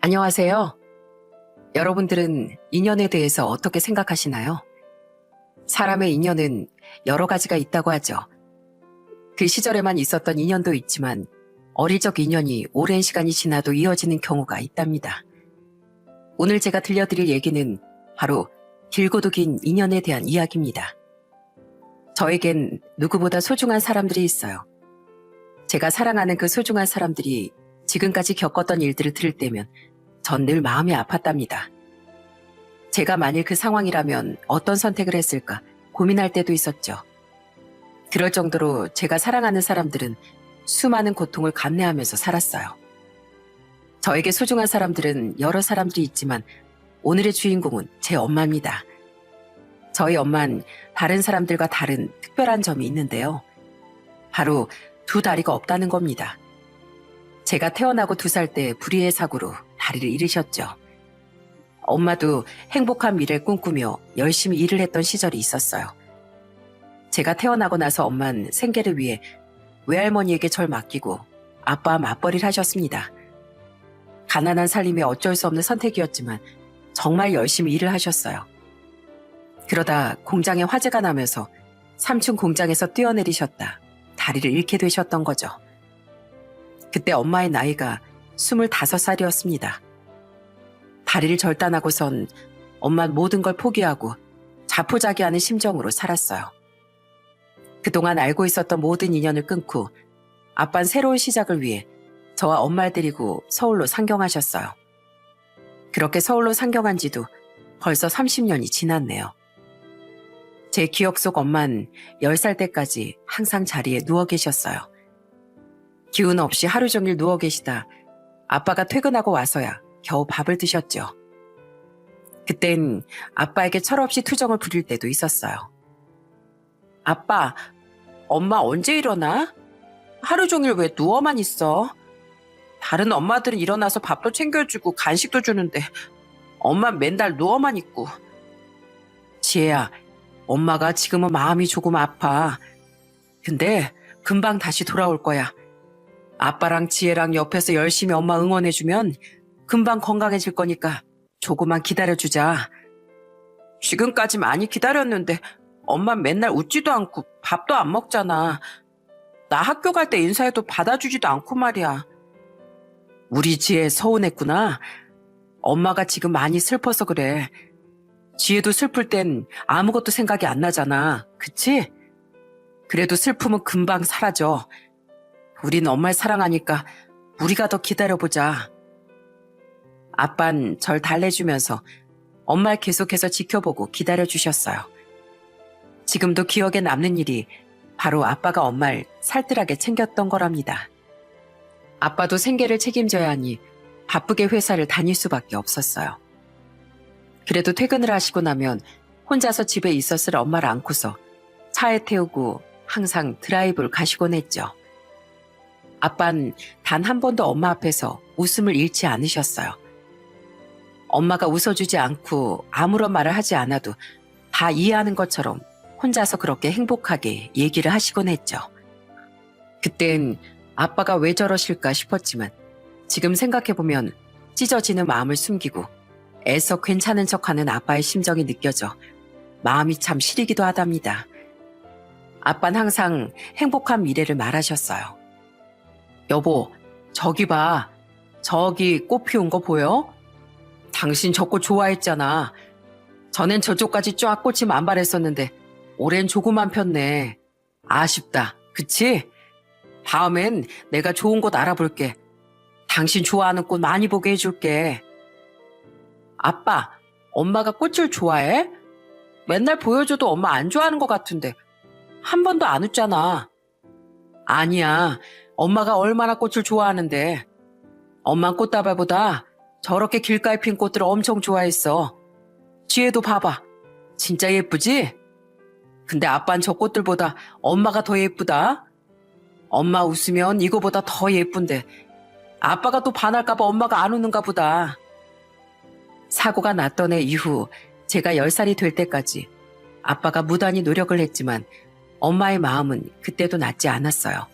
안녕하세요. 여러분들은 인연에 대해서 어떻게 생각하시나요? 사람의 인연은 여러 가지가 있다고 하죠. 그 시절에만 있었던 인연도 있지만 어릴 적 인연이 오랜 시간이 지나도 이어지는 경우가 있답니다. 오늘 제가 들려드릴 얘기는 바로 길고도 긴 인연에 대한 이야기입니다. 저에겐 누구보다 소중한 사람들이 있어요. 제가 사랑하는 그 소중한 사람들이 지금까지 겪었던 일들을 들을 때면 전 늘 마음이 아팠답니다. 제가 만일 그 상황이라면 어떤 선택을 했을까 고민할 때도 있었죠. 그럴 정도로 제가 사랑하는 사람들은 수많은 고통을 감내하면서 살았어요. 저에게 소중한 사람들은 여러 사람들이 있지만 오늘의 주인공은 제 엄마입니다. 저희 엄마는 다른 사람들과 다른 특별한 점이 있는데요. 바로 두 다리가 없다는 겁니다. 제가 태어나고 2살 때 불의의 사고로 다리를 잃으셨죠. 엄마도 행복한 미래를 꿈꾸며 열심히 일을 했던 시절이 있었어요. 제가 태어나고 나서 엄마는 생계를 위해 외할머니에게 절 맡기고 아빠와 맞벌이를 하셨습니다. 가난한 살림에 어쩔 수 없는 선택이었지만 정말 열심히 일을 하셨어요. 그러다 공장에 화재가 나면서 3층 공장에서 뛰어내리셨다 다리를 잃게 되셨던 거죠. 그때 엄마의 나이가 25살이었습니다. 다리를 절단하고선 엄마는 모든 걸 포기하고 자포자기하는 심정으로 살았어요. 그동안 알고 있었던 모든 인연을 끊고 아빠는 새로운 시작을 위해 저와 엄마를 데리고 서울로 상경하셨어요. 그렇게 서울로 상경한 지도 벌써 30년이 지났네요. 제 기억 속 엄마는 10살 때까지 항상 자리에 누워 계셨어요. 기운 없이 하루 종일 누워 계시다 아빠가 퇴근하고 와서야 겨우 밥을 드셨죠. 그땐 아빠에게 철없이 투정을 부릴 때도 있었어요. 아빠, 엄마 언제 일어나? 하루 종일 왜 누워만 있어? 다른 엄마들은 일어나서 밥도 챙겨주고 간식도 주는데 엄마 맨날 누워만 있고. 지혜야, 엄마가 지금은 마음이 조금 아파. 근데 금방 다시 돌아올 거야. 아빠랑 지혜랑 옆에서 열심히 엄마 응원해주면 금방 건강해질 거니까 조금만 기다려주자. 지금까지 많이 기다렸는데 엄마 맨날 웃지도 않고 밥도 안 먹잖아. 나 학교 갈 때 인사해도 받아주지도 않고 말이야. 우리 지혜 서운했구나. 엄마가 지금 많이 슬퍼서 그래. 지혜도 슬플 땐 아무것도 생각이 안 나잖아. 그치? 그래도 슬픔은 금방 사라져. 우린 엄마를 사랑하니까 우리가 더 기다려보자. 아빤 절 달래주면서 엄마를 계속해서 지켜보고 기다려주셨어요. 지금도 기억에 남는 일이 바로 아빠가 엄마를 살뜰하게 챙겼던 거랍니다. 아빠도 생계를 책임져야 하니 바쁘게 회사를 다닐 수밖에 없었어요. 그래도 퇴근을 하시고 나면 혼자서 집에 있었을 엄마를 안고서 차에 태우고 항상 드라이브를 가시곤 했죠. 아빤 단 한 번도 엄마 앞에서 웃음을 잃지 않으셨어요. 엄마가 웃어주지 않고 아무런 말을 하지 않아도 다 이해하는 것처럼 혼자서 그렇게 행복하게 얘기를 하시곤 했죠. 그땐 아빠가 왜 저러실까 싶었지만 지금 생각해보면 찢어지는 마음을 숨기고 애써 괜찮은 척하는 아빠의 심정이 느껴져 마음이 참 시리기도 하답니다. 아빠는 항상 행복한 미래를 말하셨어요. 여보, 저기 봐. 저기 꽃 피운 거 보여? 당신 저 꽃 좋아했잖아. 전엔 저쪽까지 쫙 꽃이 만발했었는데 올해는 조금만 폈네. 아쉽다. 그치? 다음엔 내가 좋은 곳 알아볼게. 당신 좋아하는 꽃 많이 보게 해줄게. 아빠, 엄마가 꽃을 좋아해? 맨날 보여줘도 엄마 안 좋아하는 것 같은데 한 번도 안 웃잖아. 아니야. 엄마가 얼마나 꽃을 좋아하는데. 엄만 꽃다발보다 저렇게 길가에 핀 꽃들을 엄청 좋아했어. 지혜도 봐봐. 진짜 예쁘지? 근데 아빠는 저 꽃들보다 엄마가 더 예쁘다. 엄마 웃으면 이거보다 더 예쁜데 아빠가 또 반할까봐 엄마가 안 웃는가 보다. 사고가 났던 해 이후 제가 10살이 될 때까지 아빠가 무단히 노력을 했지만 엄마의 마음은 그때도 낫지 않았어요.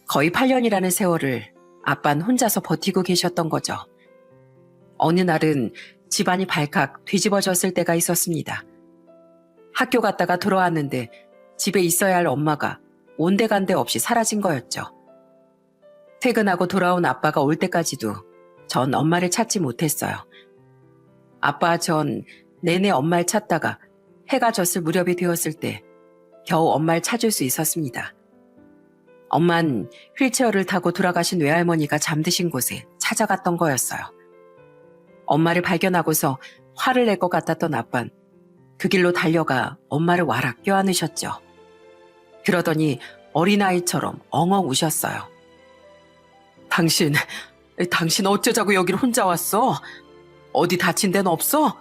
거의 8년이라는 세월을 아빠는 혼자서 버티고 계셨던 거죠. 어느 날은 집안이 발칵 뒤집어졌을 때가 있었습니다. 학교 갔다가 돌아왔는데 집에 있어야 할 엄마가 온데간데 없이 사라진 거였죠. 퇴근하고 돌아온 아빠가 올 때까지도 전 엄마를 찾지 못했어요. 아빠 전 내내 엄마를 찾다가 해가 졌을 무렵이 되었을 때 겨우 엄마를 찾을 수 있었습니다. 엄만 휠체어를 타고 돌아가신 외할머니가 잠드신 곳에 찾아갔던 거였어요. 엄마를 발견하고서 화를 낼 것 같았던 아빤 그 길로 달려가 엄마를 와락 껴안으셨죠. 그러더니 어린아이처럼 엉엉 우셨어요. 당신 어쩌자고 여길 혼자 왔어? 어디 다친 데는 없어?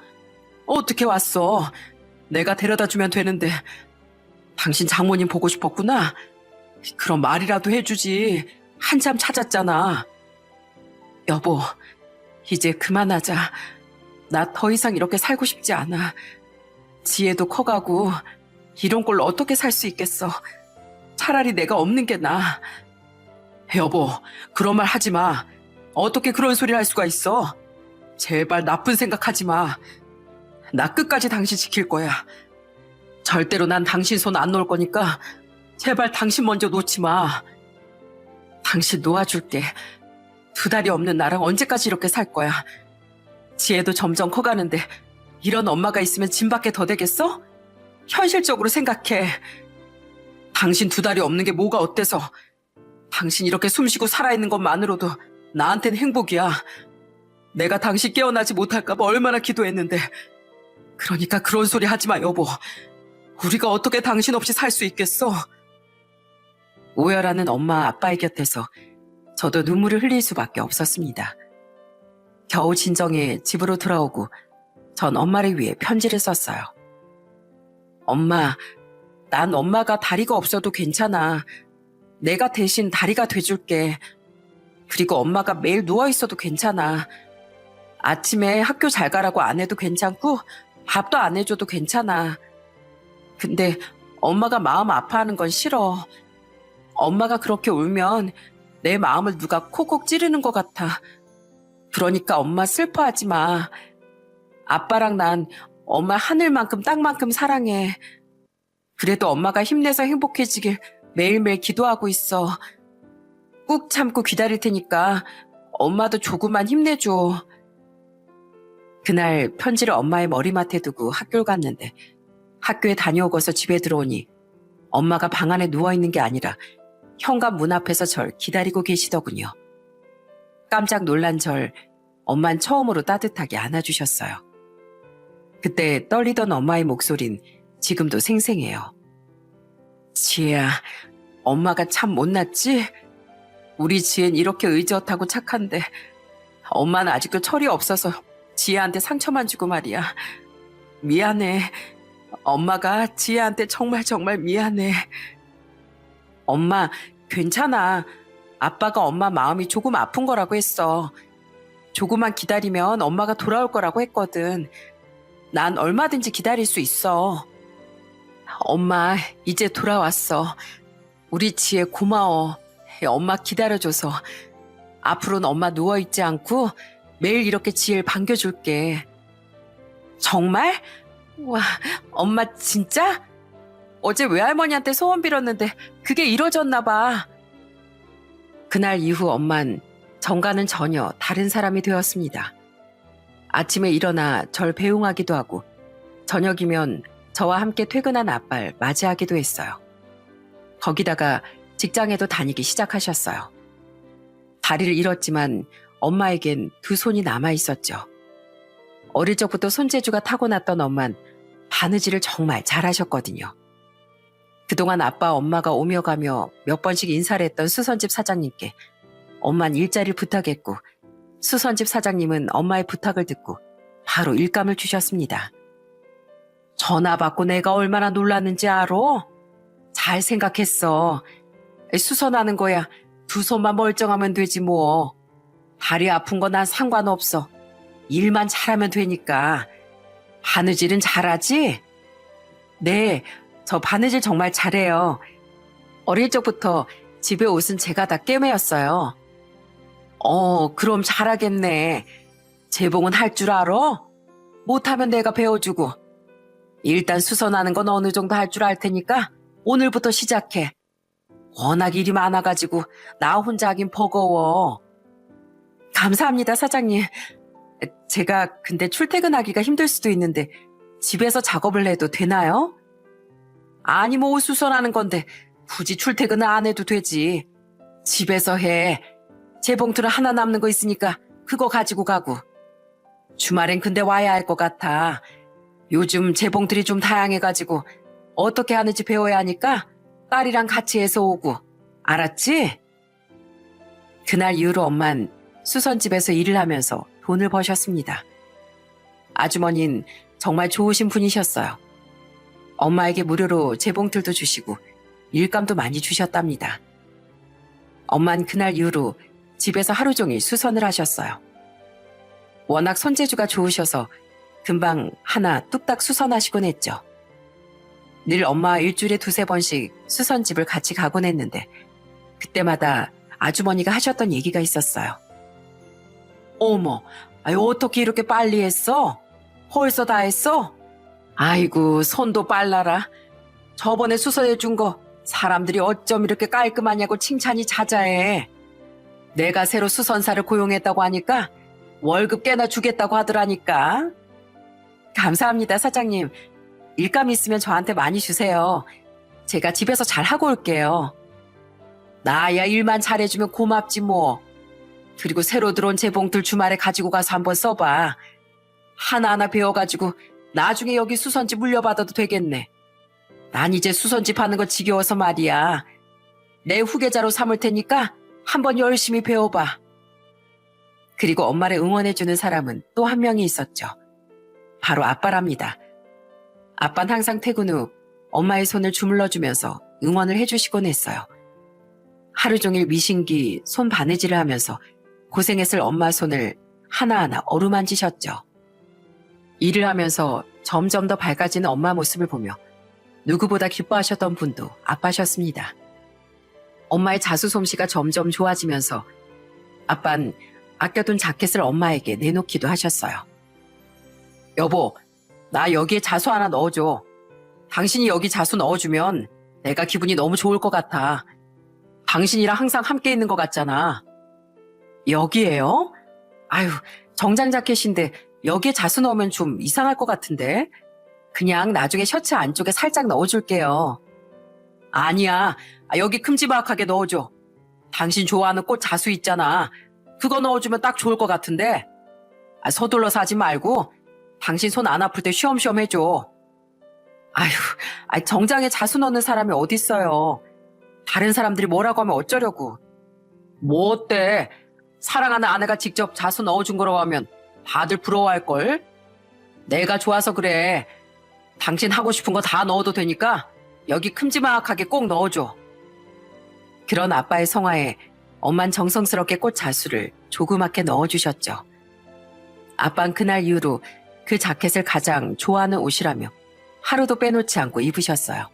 어떻게 왔어? 내가 데려다 주면 되는데. 당신 장모님 보고 싶었구나? 그럼 말이라도 해주지. 한참 찾았잖아. 여보, 이제 그만하자. 나 더 이상 이렇게 살고 싶지 않아. 지혜도 커가고 이런 꼴로 어떻게 살 수 있겠어. 차라리 내가 없는 게 나아. 여보, 그런 말 하지 마. 어떻게 그런 소리를 할 수가 있어? 제발 나쁜 생각하지 마. 나 끝까지 당신 지킬 거야. 절대로 난 당신 손 안 놓을 거니까 제발 당신 먼저 놓지 마. 당신 놓아줄게. 2달이 없는 나랑 언제까지 이렇게 살 거야. 지혜도 점점 커가는데 이런 엄마가 있으면 짐밖에 더 되겠어? 현실적으로 생각해. 당신 2달이 없는 게 뭐가 어때서. 당신 이렇게 숨쉬고 살아있는 것만으로도 나한텐 행복이야. 내가 당신 깨어나지 못할까 봐 얼마나 기도했는데. 그러니까 그런 소리 하지 마, 여보. 우리가 어떻게 당신 없이 살 수 있겠어? 오열하는 엄마 아빠의 곁에서 저도 눈물을 흘릴 수밖에 없었습니다. 겨우 진정해 집으로 돌아오고 전 엄마를 위해 편지를 썼어요. 엄마, 난 엄마가 다리가 없어도 괜찮아. 내가 대신 다리가 돼줄게. 그리고 엄마가 매일 누워있어도 괜찮아. 아침에 학교 잘 가라고 안 해도 괜찮고 밥도 안 해줘도 괜찮아. 근데 엄마가 마음 아파하는 건 싫어. 엄마가 그렇게 울면 내 마음을 누가 콕콕 찌르는 것 같아. 그러니까 엄마 슬퍼하지 마. 아빠랑 난 엄마 하늘만큼 땅만큼 사랑해. 그래도 엄마가 힘내서 행복해지길 매일매일 기도하고 있어. 꾹 참고 기다릴 테니까 엄마도 조금만 힘내줘. 그날 편지를 엄마의 머리맡에 두고 학교를 갔는데 학교에 다녀오고서 집에 들어오니 엄마가 방 안에 누워있는 게 아니라 현관 문 앞에서 절 기다리고 계시더군요. 깜짝 놀란 절 엄만 처음으로 따뜻하게 안아주셨어요. 그때 떨리던 엄마의 목소린 지금도 생생해요. 지혜야, 엄마가 참 못났지? 우리 지혜는 이렇게 의젓하고 착한데 엄마는 아직도 철이 없어서 지혜한테 상처만 주고 말이야. 미안해. 엄마가 지혜한테 정말 미안해. 엄마, 괜찮아. 아빠가 엄마 마음이 조금 아픈 거라고 했어. 조금만 기다리면 엄마가 돌아올 거라고 했거든. 난 얼마든지 기다릴 수 있어. 엄마, 이제 돌아왔어. 우리 지혜 고마워. 엄마 기다려줘서. 앞으로는 엄마 누워있지 않고 매일 이렇게 지혜를 반겨줄게. 정말? 와, 엄마 진짜? 어제 외할머니한테 소원 빌었는데 그게 이뤄졌나 봐. 그날 이후 엄만 전과는 전혀 다른 사람이 되었습니다. 아침에 일어나 절 배웅하기도 하고 저녁이면 저와 함께 퇴근한 아빠를 맞이하기도 했어요. 거기다가 직장에도 다니기 시작하셨어요. 다리를 잃었지만 엄마에겐 2 손이 남아있었죠. 어릴 적부터 손재주가 타고났던 엄만 바느질을 정말 잘하셨거든요. 그동안 아빠 엄마가 오며 가며 몇 번씩 인사를 했던 수선집 사장님께 엄만 일자리를 부탁했고 수선집 사장님은 엄마의 부탁을 듣고 바로 일감을 주셨습니다. 전화 받고 내가 얼마나 놀랐는지 알아? 잘 생각했어. 수선하는 거야 2 손만 멀쩡하면 되지 뭐. 다리 아픈 거 난 상관없어. 일만 잘하면 되니까. 바느질은 잘하지? 네, 저 바느질 정말 잘해요. 어릴 적부터 집에 옷은 제가 다 꿰매었어요. 그럼 잘하겠네. 재봉은 할 줄 알아? 못하면 내가 배워주고. 일단 수선하는 건 어느 정도 할 줄 알 테니까 오늘부터 시작해. 워낙 일이 많아가지고 나 혼자 하긴 버거워. 감사합니다, 사장님. 제가 근데 출퇴근하기가 힘들 수도 있는데 집에서 작업을 해도 되나요? 아니 뭐 옷 수선하는 건데 굳이 출퇴근을 안 해도 되지. 집에서 해. 재봉틀은 하나 남는 거 있으니까 그거 가지고 가고. 주말엔 근데 와야 할 것 같아. 요즘 재봉틀이 좀 다양해가지고 어떻게 하는지 배워야 하니까 딸이랑 같이 해서 오고. 알았지? 그날 이후로 엄만 수선집에서 일을 하면서 돈을 버셨습니다. 아주머니는 정말 좋으신 분이셨어요. 엄마에게 무료로 재봉틀도 주시고 일감도 많이 주셨답니다. 엄만 그날 이후로 집에서 하루 종일 수선을 하셨어요. 워낙 손재주가 좋으셔서 금방 하나 뚝딱 수선하시곤 했죠. 늘 엄마와 일주일에 2-3번씩 수선집을 같이 가곤 했는데 그때마다 아주머니가 하셨던 얘기가 있었어요. 어머, 어떻게 이렇게 빨리 했어? 벌써 다 했어? 아이고, 손도 빨라라. 저번에 수선해 준 거 사람들이 어쩜 이렇게 깔끔하냐고 칭찬이 자자해. 내가 새로 수선사를 고용했다고 하니까 월급 꽤나 주겠다고 하더라니까. 감사합니다, 사장님. 일감 있으면 저한테 많이 주세요. 제가 집에서 잘 하고 올게요. 나야 일만 잘해주면 고맙지 뭐. 그리고 새로 들어온 재봉틀 주말에 가지고 가서 한번 써봐. 하나하나 배워가지고 나중에 여기 수선집 물려받아도 되겠네. 난 이제 수선집 하는 거 지겨워서 말이야. 내 후계자로 삼을 테니까 한번 열심히 배워봐. 그리고 엄마를 응원해주는 사람은 또 한 명이 있었죠. 바로 아빠랍니다. 아빠는 항상 퇴근 후 엄마의 손을 주물러주면서 응원을 해주시곤 했어요. 하루 종일 미신기, 손 바느질을 하면서 고생했을 엄마 손을 하나하나 어루만지셨죠. 일을 하면서 점점 더 밝아지는 엄마 모습을 보며 누구보다 기뻐하셨던 분도 아빠셨습니다. 엄마의 자수 솜씨가 점점 좋아지면서 아빤 아껴둔 자켓을 엄마에게 내놓기도 하셨어요. 여보, 나 여기에 자수 하나 넣어줘. 당신이 여기 자수 넣어주면 내가 기분이 너무 좋을 것 같아. 당신이랑 항상 함께 있는 것 같잖아. 여기에요? 아유, 정장 자켓인데 여기에 자수 넣으면 좀 이상할 것 같은데. 그냥 나중에 셔츠 안쪽에 살짝 넣어줄게요. 아니야, 여기 큼지막하게 넣어줘. 당신 좋아하는 꽃 자수 있잖아. 그거 넣어주면 딱 좋을 것 같은데. 서둘러서 하지 말고 당신 손 안 아플 때 쉬엄쉬엄 해줘. 아휴, 정장에 자수 넣는 사람이 어딨어요. 다른 사람들이 뭐라고 하면 어쩌려고. 뭐 어때? 사랑하는 아내가 직접 자수 넣어준 거라고 하면 다들 부러워할걸? 내가 좋아서 그래. 당신 하고 싶은 거 다 넣어도 되니까 여기 큼지막하게 꼭 넣어줘. 그런 아빠의 성화에 엄만 정성스럽게 꽃 자수를 조그맣게 넣어주셨죠. 아빤 그날 이후로 그 자켓을 가장 좋아하는 옷이라며 하루도 빼놓지 않고 입으셨어요.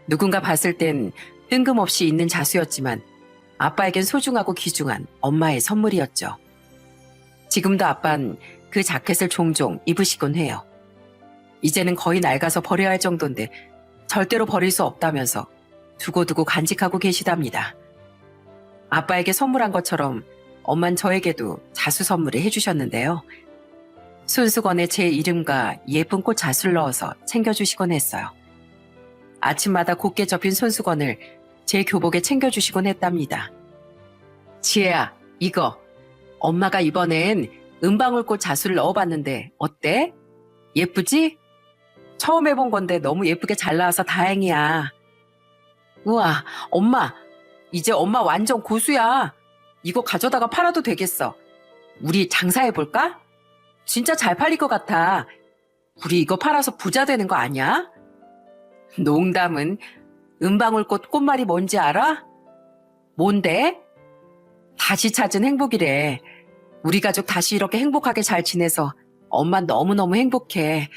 누군가 봤을 땐 뜬금없이 있는 자수였지만 아빠에겐 소중하고 귀중한 엄마의 선물이었죠. 지금도 아빤 그 자켓을 종종 입으시곤 해요. 이제는 거의 낡아서 버려야 할 정도인데 절대로 버릴 수 없다면서 두고두고 간직하고 계시답니다. 아빠에게 선물한 것처럼 엄만 저에게도 자수 선물을 해주셨는데요. 손수건에 제 이름과 예쁜 꽃 자수를 넣어서 챙겨주시곤 했어요. 아침마다 곱게 접힌 손수건을 제 교복에 챙겨주시곤 했답니다. 지혜야, 이거 엄마가 이번엔 은방울꽃 자수를 넣어봤는데 어때? 예쁘지? 처음 해본 건데 너무 예쁘게 잘 나와서 다행이야. 우와, 엄마, 이제 엄마 완전 고수야. 이거 가져다가 팔아도 되겠어. 우리 장사해볼까? 진짜 잘 팔릴 것 같아. 우리 이거 팔아서 부자 되는 거 아니야? 농담은. 은방울꽃 꽃말이 뭔지 알아? 뭔데? 다시 찾은 행복이래. 우리 가족 다시 이렇게 행복하게 잘 지내서 엄마 너무너무 행복해.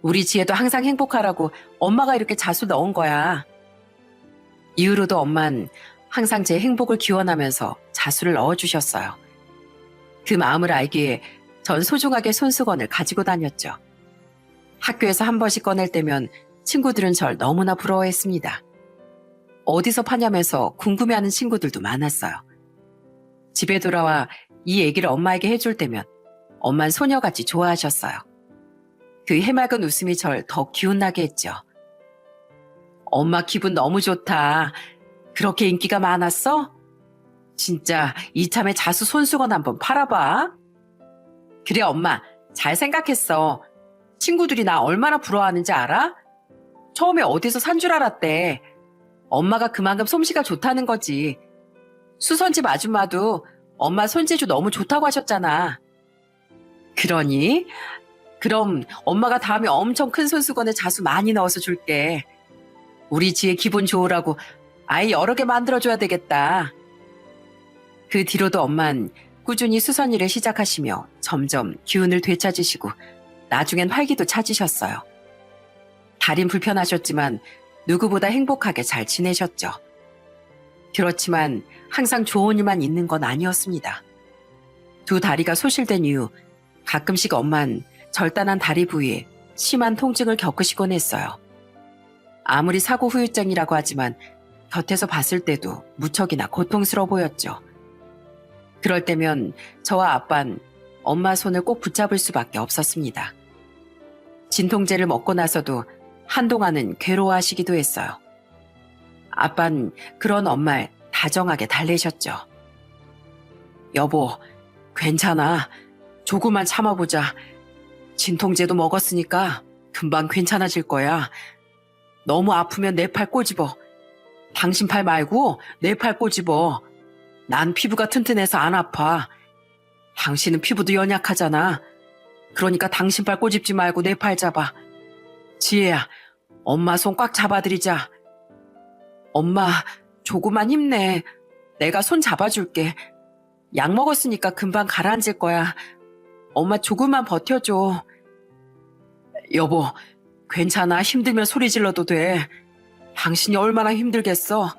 우리 지혜도 항상 행복하라고 엄마가 이렇게 자수 넣은 거야. 이후로도 엄만 항상 제 행복을 기원하면서 자수를 넣어주셨어요. 그 마음을 알기에 전 소중하게 손수건을 가지고 다녔죠. 학교에서 한 번씩 꺼낼 때면 친구들은 절 너무나 부러워했습니다. 어디서 파냐면서 궁금해하는 친구들도 많았어요. 집에 돌아와 이 얘기를 엄마에게 해줄 때면 엄만 소녀같이 좋아하셨어요. 그 해맑은 웃음이 절 더 기운나게 했죠. 엄마 기분 너무 좋다. 그렇게 인기가 많았어? 진짜 이참에 자수 손수건 한번 팔아봐. 그래 엄마, 잘 생각했어. 친구들이 나 얼마나 부러워하는지 알아? 처음에 어디서 산 줄 알았대. 엄마가 그만큼 솜씨가 좋다는 거지. 수선집 아줌마도 엄마 손재주 너무 좋다고 하셨잖아. 그러니? 그럼 엄마가 다음에 엄청 큰 손수건에 자수 많이 넣어서 줄게. 우리 지혜 기분 좋으라고 아예 여러 개 만들어줘야 되겠다. 그 뒤로도 엄만 꾸준히 수선 일을 시작하시며 점점 기운을 되찾으시고 나중엔 활기도 찾으셨어요. 다린 불편하셨지만 누구보다 행복하게 잘 지내셨죠. 그렇지만 항상 좋은 일만 있는 건 아니었습니다. 두 다리가 소실된 이후 가끔씩 엄만 절단한 다리 부위에 심한 통증을 겪으시곤 했어요. 아무리 사고 후유증이라고 하지만 곁에서 봤을 때도 무척이나 고통스러워 보였죠. 그럴 때면 저와 아빤 엄마 손을 꼭 붙잡을 수밖에 없었습니다. 진통제를 먹고 나서도 한동안은 괴로워하시기도 했어요. 아빤 그런 엄마를 다정하게 달래셨죠. 여보, 괜찮아. 조금만 참아보자. 진통제도 먹었으니까 금방 괜찮아질 거야. 너무 아프면 내 팔 꼬집어. 당신 팔 말고 내 팔 꼬집어. 난 피부가 튼튼해서 안 아파. 당신은 피부도 연약하잖아. 그러니까 당신 팔 꼬집지 말고 내 팔 잡아. 지혜야, 엄마 손 꽉 잡아드리자. 엄마, 조금만 힘내. 내가 손 잡아줄게. 약 먹었으니까 금방 가라앉을 거야. 엄마 조금만 버텨줘. 여보, 괜찮아. 힘들면 소리 질러도 돼. 당신이 얼마나 힘들겠어.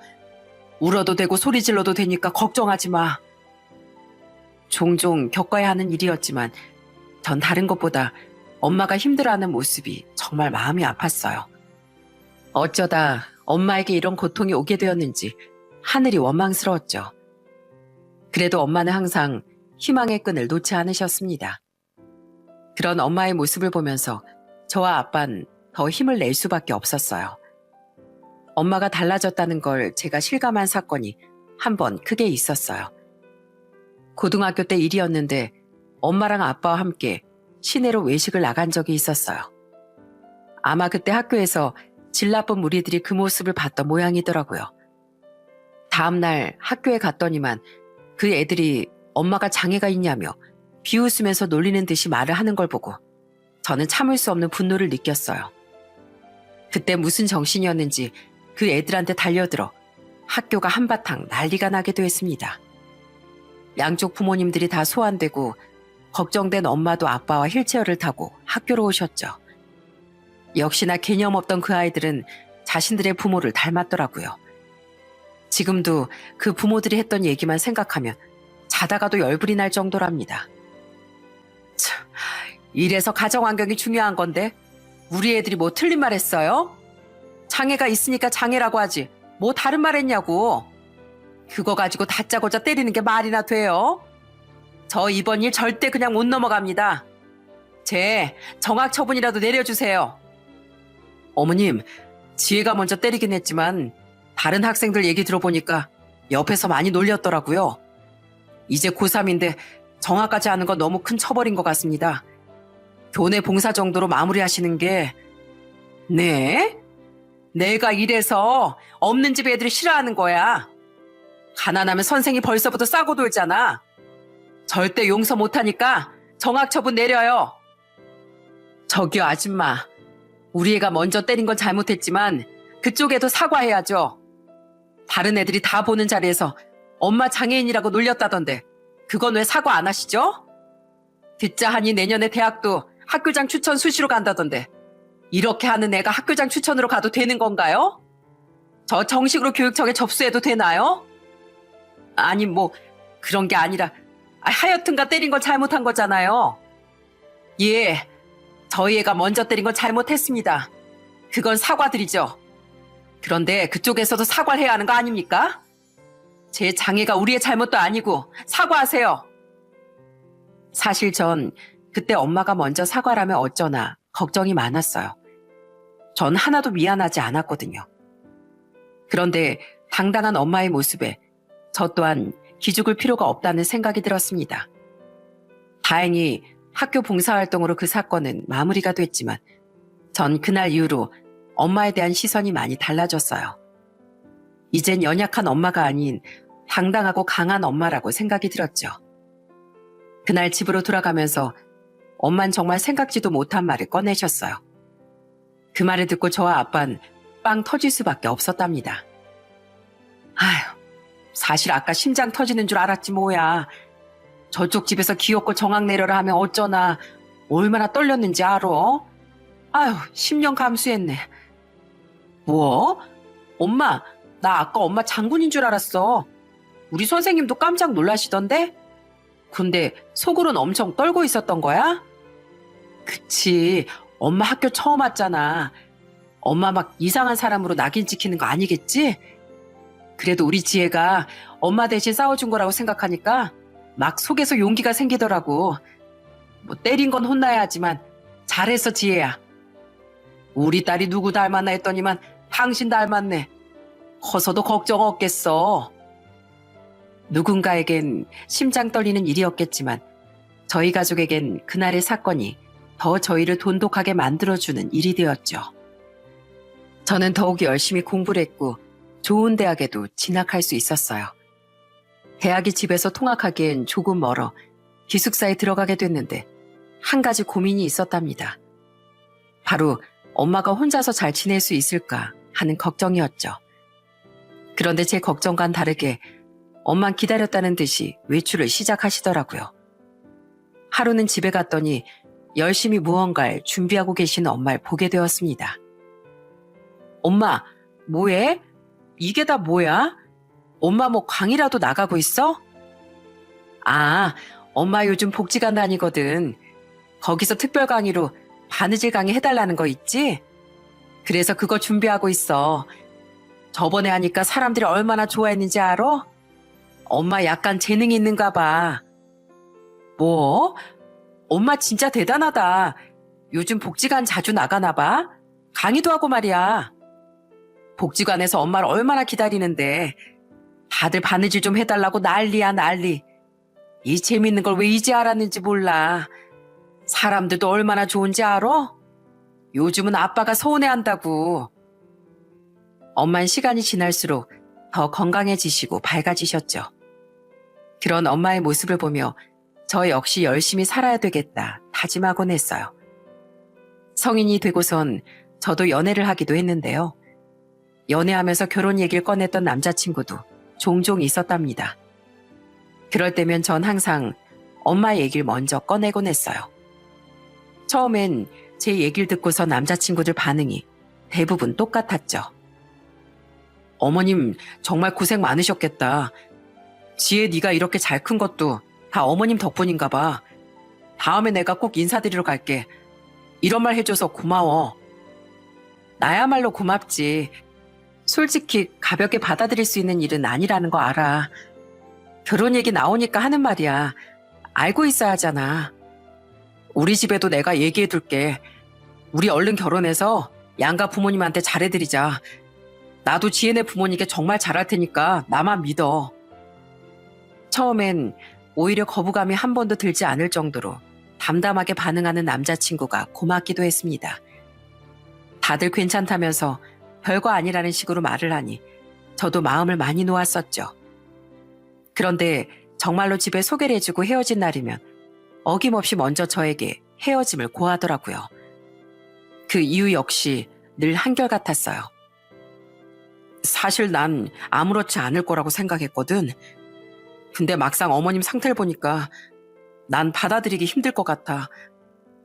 울어도 되고 소리 질러도 되니까 걱정하지 마. 종종 겪어야 하는 일이었지만 전 다른 것보다 엄마가 힘들어하는 모습이 정말 마음이 아팠어요. 어쩌다 엄마에게 이런 고통이 오게 되었는지 하늘이 원망스러웠죠. 그래도 엄마는 항상 희망의 끈을 놓지 않으셨습니다. 그런 엄마의 모습을 보면서 저와 아빠는 더 힘을 낼 수밖에 없었어요. 엄마가 달라졌다는 걸 제가 실감한 사건이 한 번 크게 있었어요. 고등학교 때 일이었는데 엄마랑 아빠와 함께 시내로 외식을 나간 적이 있었어요. 아마 그때 학교에서 질 나쁜 무리들이 그 모습을 봤던 모양이더라고요. 다음날 학교에 갔더니만 그 애들이 엄마가 장애가 있냐며 비웃으면서 놀리는 듯이 말을 하는 걸 보고 저는 참을 수 없는 분노를 느꼈어요. 그때 무슨 정신이었는지 그 애들한테 달려들어 학교가 한바탕 난리가 나기도 했습니다. 양쪽 부모님들이 다 소환되고 걱정된 엄마도 아빠와 휠체어를 타고 학교로 오셨죠. 역시나 개념 없던 그 아이들은 자신들의 부모를 닮았더라고요. 지금도 그 부모들이 했던 얘기만 생각하면 자다가도 열불이 날 정도랍니다. 참, 이래서 가정환경이 중요한 건데 우리 애들이 뭐 틀린 말 했어요? 장애가 있으니까 장애라고 하지 뭐 다른 말 했냐고. 그거 가지고 다짜고짜 때리는 게 말이나 돼요? 저 이번 일 절대 그냥 못 넘어갑니다. 제 정학 처분이라도 내려주세요. 어머님, 지혜가 먼저 때리긴 했지만 다른 학생들 얘기 들어보니까 옆에서 많이 놀렸더라고요. 이제 고3인데 정학까지 하는 건 너무 큰 처벌인 것 같습니다. 교내 봉사 정도로 마무리하시는 게... 네? 내가 이래서 없는 집 애들이 싫어하는 거야. 가난하면 선생이 벌써부터 싸고 돌잖아. 절대 용서 못하니까 정학 처분 내려요. 저기요 아줌마, 우리 애가 먼저 때린 건 잘못했지만 그쪽에도 사과해야죠. 다른 애들이 다 보는 자리에서 엄마 장애인이라고 놀렸다던데 그건 왜 사과 안 하시죠? 듣자 하니 내년에 대학도 학교장 추천 수시로 간다던데 이렇게 하는 애가 학교장 추천으로 가도 되는 건가요? 저 정식으로 교육청에 접수해도 되나요? 아니 뭐 그런 게 아니라 하여튼가 때린 건 잘못한 거잖아요. 예, 저희 애가 먼저 때린 건 잘못했습니다. 그건 사과드리죠. 그런데 그쪽에서도 사과를 해야 하는 거 아닙니까? 제 장애가 우리의 잘못도 아니고 사과하세요. 사실 전 그때 엄마가 먼저 사과라면 어쩌나 걱정이 많았어요. 전 하나도 미안하지 않았거든요. 그런데 당당한 엄마의 모습에 저 또한 기죽을 필요가 없다는 생각이 들었습니다. 다행히 학교 봉사활동으로 그 사건은 마무리가 됐지만 전 그날 이후로 엄마에 대한 시선이 많이 달라졌어요. 이젠 연약한 엄마가 아닌 당당하고 강한 엄마라고 생각이 들었죠. 그날 집으로 돌아가면서 엄만 정말 생각지도 못한 말을 꺼내셨어요. 그 말을 듣고 저와 아빠는 빵 터질 수밖에 없었답니다. 아휴, 사실 아까 심장 터지는 줄 알았지 뭐야. 저쪽 집에서 기어코 정학 내려라 하면 어쩌나 얼마나 떨렸는지 알아? 아휴, 10년 감수했네. 뭐? 엄마, 나 아까 엄마 장군인 줄 알았어. 우리 선생님도 깜짝 놀라시던데? 근데 속으로는 엄청 떨고 있었던 거야? 그치, 엄마 학교 처음 왔잖아. 엄마 막 이상한 사람으로 낙인 찍히는 거 아니겠지? 그래도 우리 지혜가 엄마 대신 싸워준 거라고 생각하니까 막 속에서 용기가 생기더라고. 뭐 때린 건 혼나야 하지만 잘했어 지혜야. 우리 딸이 누구 닮았나 했더니만 당신 닮았네. 커서도 걱정 없겠어. 누군가에겐 심장 떨리는 일이었겠지만 저희 가족에겐 그날의 사건이 더 저희를 돈독하게 만들어주는 일이 되었죠. 저는 더욱 열심히 공부를 했고 좋은 대학에도 진학할 수 있었어요. 대학이 집에서 통학하기엔 조금 멀어 기숙사에 들어가게 됐는데 한 가지 고민이 있었답니다. 바로 엄마가 혼자서 잘 지낼 수 있을까 하는 걱정이었죠. 그런데 제 걱정과는 다르게 엄만 기다렸다는 듯이 외출을 시작하시더라고요. 하루는 집에 갔더니 열심히 무언가를 준비하고 계시는 엄마를 보게 되었습니다. 엄마, 뭐해? 이게 다 뭐야? 엄마 뭐 강의라도 나가고 있어? 아, 엄마 요즘 복지관 다니거든. 거기서 특별 강의로 바느질 강의 해달라는 거 있지? 그래서 그거 준비하고 있어. 저번에 하니까 사람들이 얼마나 좋아했는지 알아? 엄마 약간 재능이 있는가 봐. 뭐? 엄마 진짜 대단하다. 요즘 복지관 자주 나가나 봐. 강의도 하고 말이야. 복지관에서 엄마를 얼마나 기다리는데 다들 바느질 좀 해달라고 난리야 난리. 이 재밌는 걸 왜 이제 알았는지 몰라. 사람들도 얼마나 좋은지 알아? 요즘은 아빠가 서운해한다고. 엄만 시간이 지날수록 더 건강해지시고 밝아지셨죠. 그런 엄마의 모습을 보며 저 역시 열심히 살아야 되겠다 다짐하곤 했어요. 성인이 되고선 저도 연애를 하기도 했는데요. 연애하면서 결혼 얘기를 꺼냈던 남자친구도 종종 있었답니다. 그럴 때면 전 항상 엄마 얘기를 먼저 꺼내곤 했어요. 처음엔 제 얘기를 듣고서 남자친구들 반응이 대부분 똑같았죠. 어머님 정말 고생 많으셨겠다. 지혜 네가 이렇게 잘 큰 것도 다 어머님 덕분인가 봐. 다음에 내가 꼭 인사드리러 갈게. 이런 말 해줘서 고마워. 나야말로 고맙지. 솔직히 가볍게 받아들일 수 있는 일은 아니라는 거 알아. 결혼 얘기 나오니까 하는 말이야. 알고 있어야 하잖아. 우리 집에도 내가 얘기해둘게. 우리 얼른 결혼해서 양가 부모님한테 잘해드리자. 나도 지혜네 부모님께 정말 잘할 테니까 나만 믿어. 처음엔 오히려 거부감이 한 번도 들지 않을 정도로 담담하게 반응하는 남자친구가 고맙기도 했습니다. 다들 괜찮다면서 별거 아니라는 식으로 말을 하니 저도 마음을 많이 놓았었죠. 그런데 정말로 집에 소개를 해주고 헤어진 날이면 어김없이 먼저 저에게 헤어짐을 고하더라고요. 그 이유 역시 늘 한결같았어요. 사실 난 아무렇지 않을 거라고 생각했거든. 근데 막상 어머님 상태를 보니까 난 받아들이기 힘들 것 같아.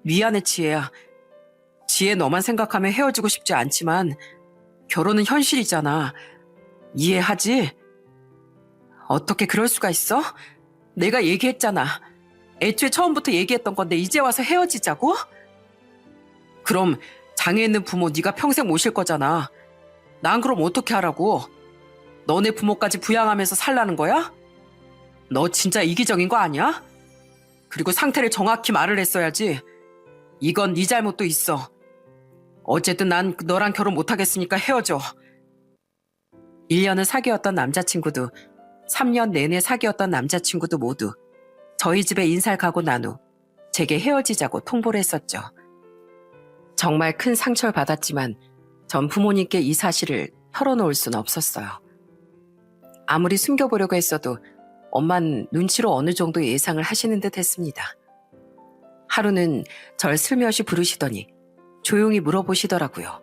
미안해 지혜야. 지혜 너만 생각하면 헤어지고 싶지 않지만 결혼은 현실이잖아. 이해하지? 어떻게 그럴 수가 있어? 내가 얘기했잖아. 애초에 처음부터 얘기했던 건데 이제 와서 헤어지자고? 그럼 장애 있는 부모 네가 평생 모실 거잖아. 난 그럼 어떻게 하라고? 너네 부모까지 부양하면서 살라는 거야? 너 진짜 이기적인 거 아니야? 그리고 상태를 정확히 말을 했어야지. 이건 네 잘못도 있어. 어쨌든 난 너랑 결혼 못하겠으니까 헤어져. 1년을 사귀었던 남자친구도 3년 내내 사귀었던 남자친구도 모두 저희 집에 인사를 가고 난 후 제게 헤어지자고 통보를 했었죠. 정말 큰 상처를 받았지만 전 부모님께 이 사실을 털어놓을 수는 없었어요. 아무리 숨겨보려고 했어도 엄만 눈치로 어느 정도 예상을 하시는 듯 했습니다. 하루는 절 슬며시 부르시더니 조용히 물어보시더라고요.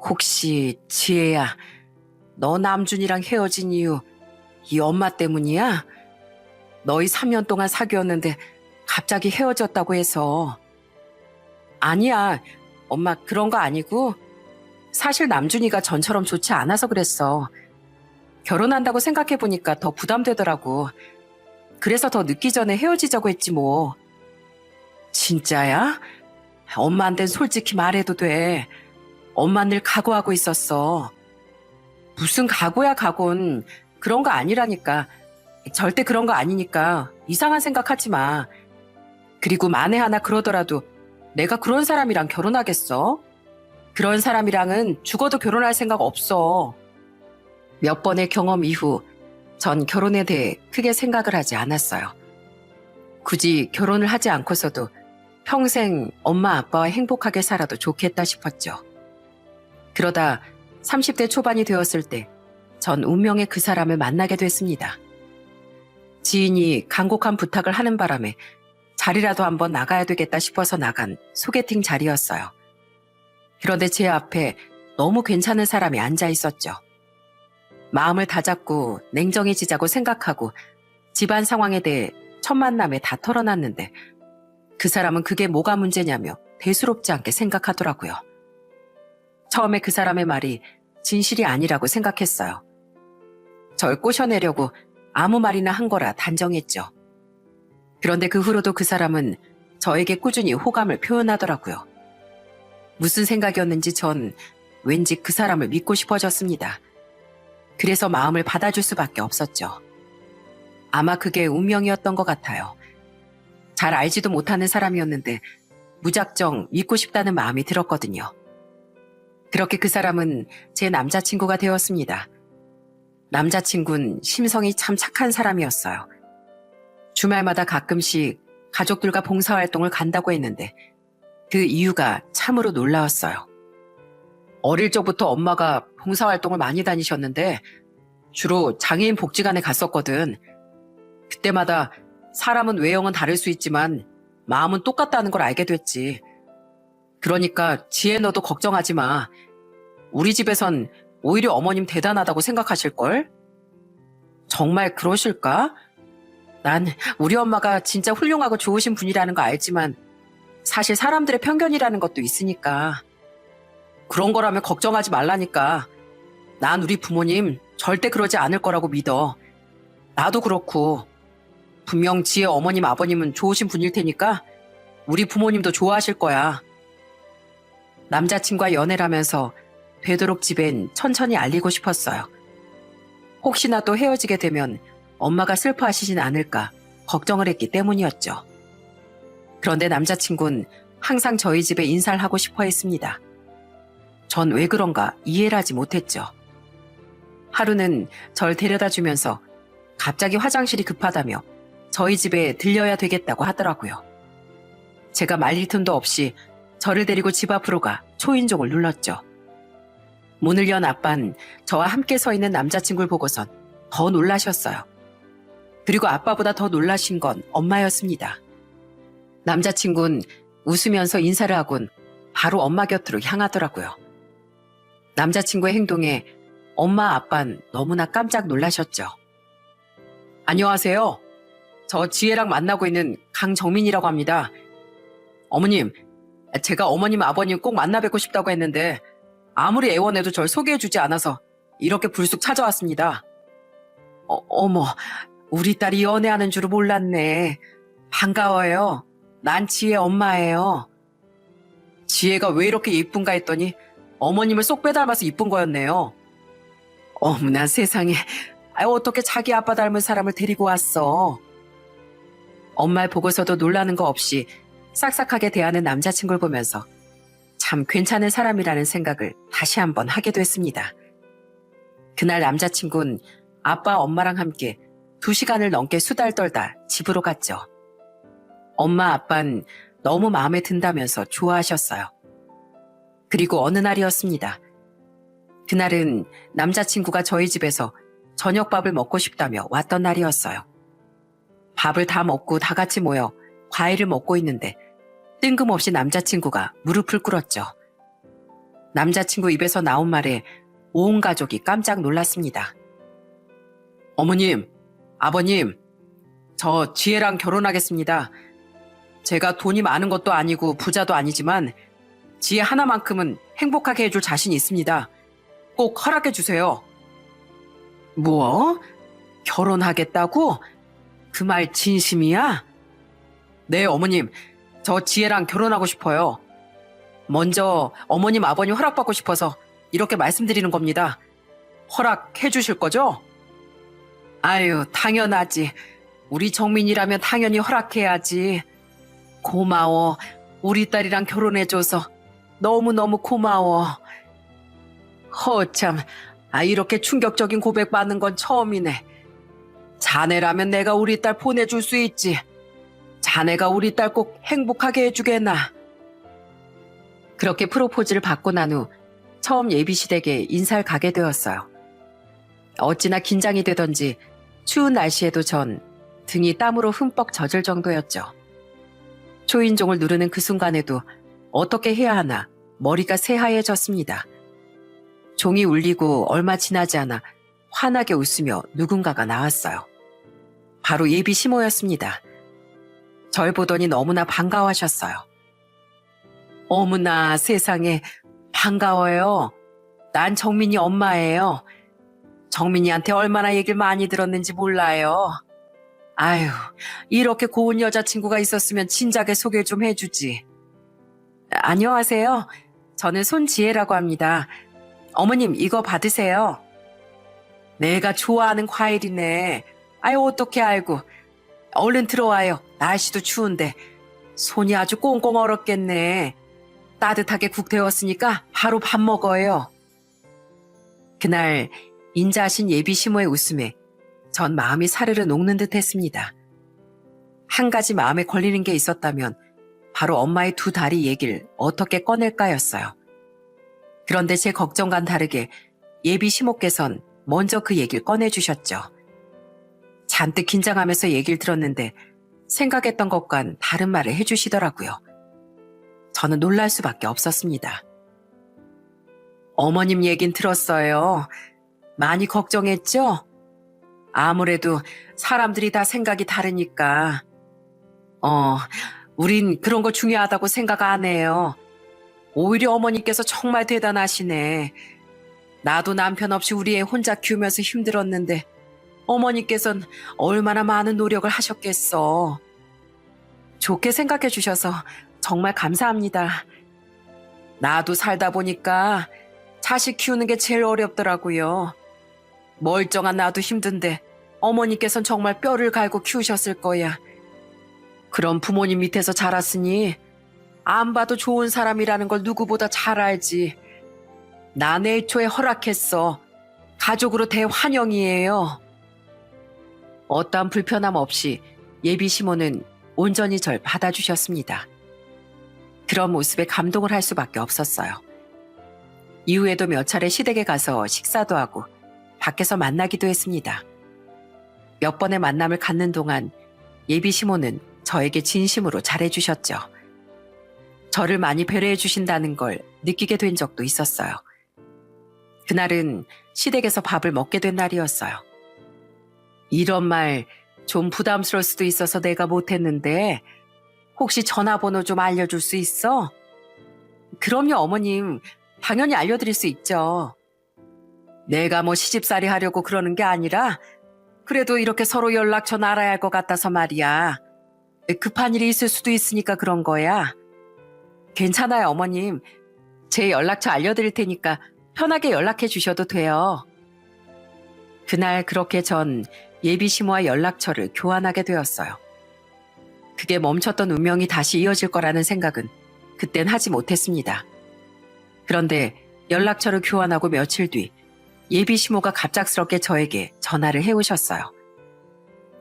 혹시 지혜야, 너 남준이랑 헤어진 이유 이 엄마 때문이야? 너희 3년 동안 사귀었는데 갑자기 헤어졌다고 해서. 아니야, 엄마 그런 거 아니고 사실 남준이가 전처럼 좋지 않아서 그랬어. 결혼한다고 생각해보니까 더 부담되더라고. 그래서 더 늦기 전에 헤어지자고 했지 뭐. 진짜야? 엄마한텐 솔직히 말해도 돼. 엄마 늘 각오하고 있었어. 무슨 각오야 각오는. 그런 거 아니라니까. 절대 그런 거 아니니까 이상한 생각하지 마. 그리고 만에 하나 그러더라도 내가 그런 사람이랑 결혼하겠어? 그런 사람이랑은 죽어도 결혼할 생각 없어. 몇 번의 경험 이후 전 결혼에 대해 크게 생각을 하지 않았어요. 굳이 결혼을 하지 않고서도 평생 엄마 아빠와 행복하게 살아도 좋겠다 싶었죠. 그러다 30대 초반이 되었을 때 전 운명의 그 사람을 만나게 됐습니다. 지인이 간곡한 부탁을 하는 바람에 자리라도 한번 나가야 되겠다 싶어서 나간 소개팅 자리였어요. 그런데 제 앞에 너무 괜찮은 사람이 앉아 있었죠. 마음을 다잡고 냉정해지자고 생각하고 집안 상황에 대해 첫 만남에 다 털어놨는데 그 사람은 그게 뭐가 문제냐며 대수롭지 않게 생각하더라고요. 처음에 그 사람의 말이 진실이 아니라고 생각했어요. 절 꼬셔내려고 아무 말이나 한 거라 단정했죠. 그런데 그 후로도 그 사람은 저에게 꾸준히 호감을 표현하더라고요. 무슨 생각이었는지 전 왠지 그 사람을 믿고 싶어졌습니다. 그래서 마음을 받아줄 수밖에 없었죠. 아마 그게 운명이었던 것 같아요. 잘 알지도 못하는 사람이었는데 무작정 믿고 싶다는 마음이 들었거든요. 그렇게 그 사람은 제 남자친구가 되었습니다. 남자친구는 심성이 참 착한 사람이었어요. 주말마다 가끔씩 가족들과 봉사활동을 간다고 했는데 그 이유가 참으로 놀라웠어요. 어릴 적부터 엄마가 봉사활동을 많이 다니셨는데 주로 장애인 복지관에 갔었거든. 그때마다 사람은 외형은 다를 수 있지만 마음은 똑같다는 걸 알게 됐지. 그러니까 지혜 너도 걱정하지 마. 우리 집에선 오히려 어머님 대단하다고 생각하실걸? 정말 그러실까? 난 우리 엄마가 진짜 훌륭하고 좋으신 분이라는 거 알지만 사실 사람들의 편견이라는 것도 있으니까. 그런 거라면 걱정하지 말라니까. 난 우리 부모님 절대 그러지 않을 거라고 믿어. 나도 그렇고. 분명 지혜 어머님 아버님은 좋으신 분일 테니까 우리 부모님도 좋아하실 거야. 남자친구와 연애를 하면서 되도록 집엔 천천히 알리고 싶었어요. 혹시나 또 헤어지게 되면 엄마가 슬퍼하시진 않을까 걱정을 했기 때문이었죠. 그런데 남자친구는 항상 저희 집에 인사를 하고 싶어 했습니다. 전 왜 그런가 이해를 하지 못했죠. 하루는 절 데려다 주면서 갑자기 화장실이 급하다며 저희 집에 들려야 되겠다고 하더라고요. 제가 말릴 틈도 없이 저를 데리고 집 앞으로 가 초인종을 눌렀죠. 문을 연 아빠는 저와 함께 서 있는 남자친구를 보고선 더 놀라셨어요. 그리고 아빠보다 더 놀라신 건 엄마였습니다. 남자친구는 웃으면서 인사를 하곤 바로 엄마 곁으로 향하더라고요. 남자친구의 행동에 엄마 아빠는 너무나 깜짝 놀라셨죠. 안녕하세요. 저 지혜랑 만나고 있는 강정민이라고 합니다. 어머님, 제가 어머님 아버님 꼭 만나 뵙고 싶다고 했는데 아무리 애원해도 절 소개해주지 않아서 이렇게 불쑥 찾아왔습니다. 어머, 우리 딸이 연애하는 줄은 몰랐네. 반가워요. 난 지혜 엄마예요. 지혜가 왜 이렇게 예쁜가 했더니 어머님을 쏙 빼닮아서 이쁜 거였네요. 어머나 세상에. 어떻게 자기 아빠 닮은 사람을 데리고 왔어. 엄마를 보고서도 놀라는 거 없이 싹싹하게 대하는 남자친구를 보면서 참 괜찮은 사람이라는 생각을 다시 한번 하게 됐습니다. 그날 남자친구는 아빠 엄마랑 함께 2시간을 넘게 수달 떨다 집으로 갔죠. 엄마 아빠는 너무 마음에 든다면서 좋아하셨어요. 그리고 어느 날이었습니다. 그날은 남자친구가 저희 집에서 저녁밥을 먹고 싶다며 왔던 날이었어요. 밥을 다 먹고 다 같이 모여 과일을 먹고 있는데 뜬금없이 남자친구가 무릎을 꿇었죠. 남자친구 입에서 나온 말에 온 가족이 깜짝 놀랐습니다. 어머님, 아버님, 저 지혜랑 결혼하겠습니다. 제가 돈이 많은 것도 아니고 부자도 아니지만 지혜 하나만큼은 행복하게 해줄 자신이 있습니다. 꼭 허락해 주세요. 뭐? 결혼하겠다고? 그 말 진심이야? 네, 어머님. 저 지혜랑 결혼하고 싶어요. 먼저 어머님, 아버님 허락받고 싶어서 이렇게 말씀드리는 겁니다. 허락해 주실 거죠? 아유, 당연하지. 우리 정민이라면 당연히 허락해야지. 고마워. 우리 딸이랑 결혼해줘서 너무너무 고마워. 허참, 이렇게 충격적인 고백 받는 건 처음이네. 자네라면 내가 우리 딸 보내줄 수 있지. 자네가 우리 딸 꼭 행복하게 해주겠나. 그렇게 프로포즈를 받고 난 후 처음 예비시댁에 인사를 가게 되었어요. 어찌나 긴장이 되던지 추운 날씨에도 전 등이 땀으로 흠뻑 젖을 정도였죠. 초인종을 누르는 그 순간에도 어떻게 해야 하나 머리가 새하얘졌습니다. 종이 울리고 얼마 지나지 않아 환하게 웃으며 누군가가 나왔어요. 바로 예비 시모였습니다. 절 보더니 너무나 반가워하셨어요. 어머나 세상에, 반가워요. 난 정민이 엄마예요. 정민이한테 얼마나 얘기를 많이 들었는지 몰라요. 아유, 이렇게 고운 여자친구가 있었으면 진작에 소개 좀 해주지. 안녕하세요. 저는 손지혜라고 합니다. 어머님, 이거 받으세요. 내가 좋아하는 과일이네. 아유, 어떻게 알고. 얼른 들어와요. 날씨도 추운데. 손이 아주 꽁꽁 얼었겠네. 따뜻하게 국 데웠으니까 바로 밥 먹어요. 그날 인자하신 예비 시모의 웃음에 전 마음이 사르르 녹는 듯 했습니다. 한 가지 마음에 걸리는 게 있었다면 바로 엄마의 두 다리 얘기를 어떻게 꺼낼까였어요. 그런데 제 걱정과는 다르게 예비 시모께선 먼저 그 얘기를 꺼내주셨죠. 잔뜩 긴장하면서 얘기를 들었는데 생각했던 것과는 다른 말을 해주시더라고요. 저는 놀랄 수밖에 없었습니다. 어머님 얘긴 들었어요. 많이 걱정했죠? 아무래도 사람들이 다 생각이 다르니까. 우린 그런 거 중요하다고 생각 안 해요. 오히려 어머니께서 정말 대단하시네. 나도 남편 없이 우리 애 혼자 키우면서 힘들었는데 어머니께서는 얼마나 많은 노력을 하셨겠어. 좋게 생각해 주셔서 정말 감사합니다. 나도 살다 보니까 자식 키우는 게 제일 어렵더라고요. 멀쩡한 나도 힘든데 어머니께서는 정말 뼈를 갈고 키우셨을 거야. 그런 부모님 밑에서 자랐으니 안 봐도 좋은 사람이라는 걸 누구보다 잘 알지. 난 애초에 허락했어. 가족으로 대환영이에요. 어떠한 불편함 없이 예비 시모는 온전히 절 받아주셨습니다. 그런 모습에 감동을 할 수밖에 없었어요. 이후에도 몇 차례 시댁에 가서 식사도 하고 밖에서 만나기도 했습니다. 몇 번의 만남을 갖는 동안 예비 시모는 저에게 진심으로 잘해주셨죠. 저를 많이 배려해 주신다는 걸 느끼게 된 적도 있었어요. 그날은 시댁에서 밥을 먹게 된 날이었어요. 이런 말 좀 부담스러울 수도 있어서 내가 못했는데 혹시 전화번호 좀 알려줄 수 있어? 그럼요, 어머님. 당연히 알려드릴 수 있죠. 내가 뭐 시집살이 하려고 그러는 게 아니라 그래도 이렇게 서로 연락처는 알아야 할 것 같아서 말이야. 급한 일이 있을 수도 있으니까 그런 거야. 괜찮아요, 어머님. 제 연락처 알려드릴 테니까 편하게 연락해 주셔도 돼요. 그날 그렇게 전 예비 시모와 연락처를 교환하게 되었어요. 그게 멈췄던 운명이 다시 이어질 거라는 생각은 그땐 하지 못했습니다. 그런데 연락처를 교환하고 며칠 뒤 예비 시모가 갑작스럽게 저에게 전화를 해오셨어요.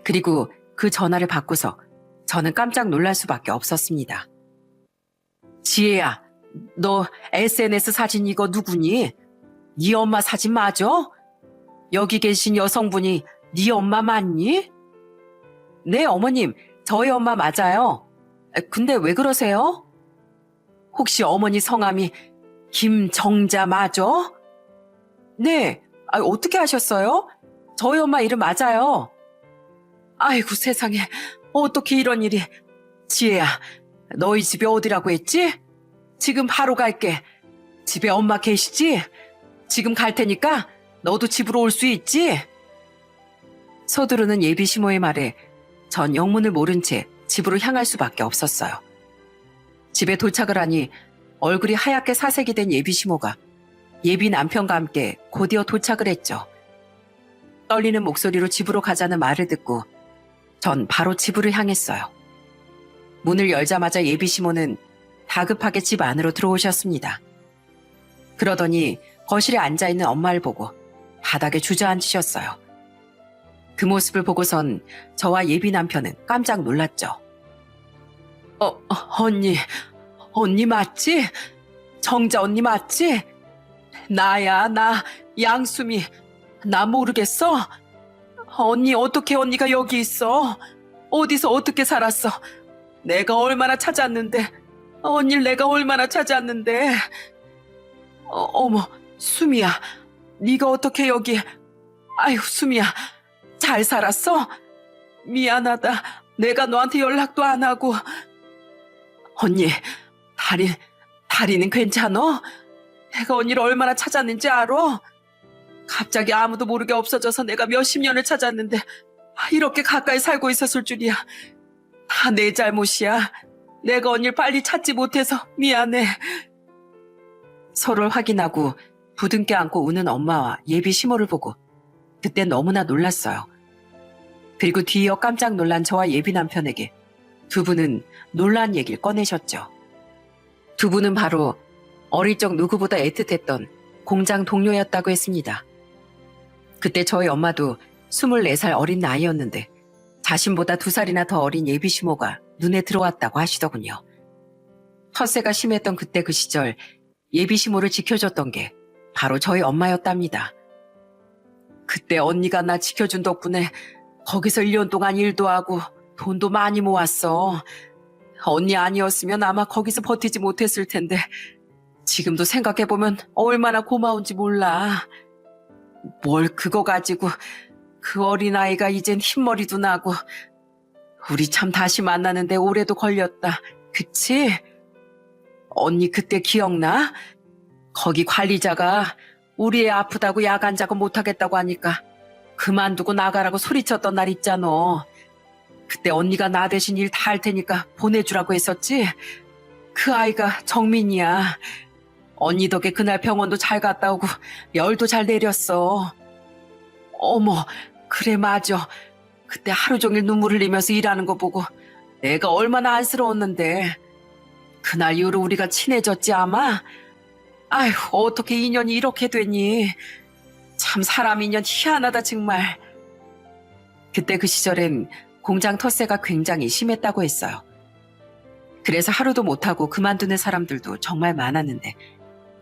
그리고 그 전화를 받고서 저는 깜짝 놀랄 수밖에 없었습니다. 지혜야, 너 SNS 사진 이거 누구니? 네 엄마 사진 맞아? 여기 계신 여성분이 네 엄마 맞니? 네, 어머님, 저희 엄마 맞아요. 근데 왜 그러세요? 혹시 어머니 성함이 김정자 맞아? 네, 어떻게 하셨어요? 저희 엄마 이름 맞아요. 아이고 세상에, 어떻게 이런 일이. 지혜야, 너희 집이 어디라고 했지? 지금 바로 갈게. 집에 엄마 계시지? 지금 갈 테니까 너도 집으로 올 수 있지? 서두르는 예비 시모의 말에 전 영문을 모른 채 집으로 향할 수밖에 없었어요. 집에 도착을 하니 얼굴이 하얗게 사색이 된 예비 시모가 예비 남편과 함께 곧이어 도착을 했죠. 떨리는 목소리로 집으로 가자는 말을 듣고 전 바로 집으로 향했어요. 문을 열자마자 예비 시모는 다급하게 집 안으로 들어오셨습니다. 그러더니 거실에 앉아있는 엄마를 보고 바닥에 주저앉으셨어요. 그 모습을 보고선 저와 예비 남편은 깜짝 놀랐죠. 언니 맞지? 정자 언니 맞지? 나야, 나 양수미. 나 모르겠어? 언니 어떻게 언니가 여기 있어? 어디서 어떻게 살았어? 내가 얼마나 찾았는데, 언니를 내가 얼마나 찾았는데. 어머, 수미야, 네가 어떻게 여기? 아유, 수미야, 잘 살았어? 미안하다. 내가 너한테 연락도 안 하고. 언니, 다리는 괜찮어? 내가 언니를 얼마나 찾았는지 알아? 갑자기 아무도 모르게 없어져서 내가 몇십 년을 찾았는데 이렇게 가까이 살고 있었을 줄이야. 다 내 잘못이야. 내가 언니를 빨리 찾지 못해서 미안해. 서로를 확인하고 부둥켜 안고 우는 엄마와 예비 시모를 보고 그때 너무나 놀랐어요. 그리고 뒤이어 깜짝 놀란 저와 예비 남편에게 두 분은 놀란 얘기를 꺼내셨죠. 두 분은 바로 어릴 적 누구보다 애틋했던 공장 동료였다고 했습니다. 그때 저희 엄마도 24살 어린 나이였는데 자신보다 2살이나 더 어린 예비 시모가 눈에 들어왔다고 하시더군요. 텃세가 심했던 그때 그 시절 예비 시모를 지켜줬던 게 바로 저희 엄마였답니다. 그때 언니가 나 지켜준 덕분에 거기서 1년 동안 일도 하고 돈도 많이 모았어. 언니 아니었으면 아마 거기서 버티지 못했을 텐데 지금도 생각해보면 얼마나 고마운지 몰라. 뭘 그거 가지고 그 어린아이가 이젠 흰머리도 나고 우리 참 다시 만나는데 오래도 걸렸다. 그치? 언니 그때 기억나? 거기 관리자가 우리 애 아프다고 야간 작업 못하겠다고 하니까 그만두고 나가라고 소리쳤던 날 있잖아. 그때 언니가 나 대신 일 다 할 테니까 보내주라고 했었지? 그 아이가 정민이야. 언니 덕에 그날 병원도 잘 갔다 오고 열도 잘 내렸어. 어머, 그래 맞아. 그때 하루 종일 눈물 흘리면서 일하는 거 보고 내가 얼마나 안쓰러웠는데. 그날 이후로 우리가 친해졌지 아마? 아휴, 어떻게 인연이 이렇게 되니. 참 사람 인연 희한하다 정말. 그때 그 시절엔 공장 텃세가 굉장히 심했다고 했어요. 그래서 하루도 못하고 그만두는 사람들도 정말 많았는데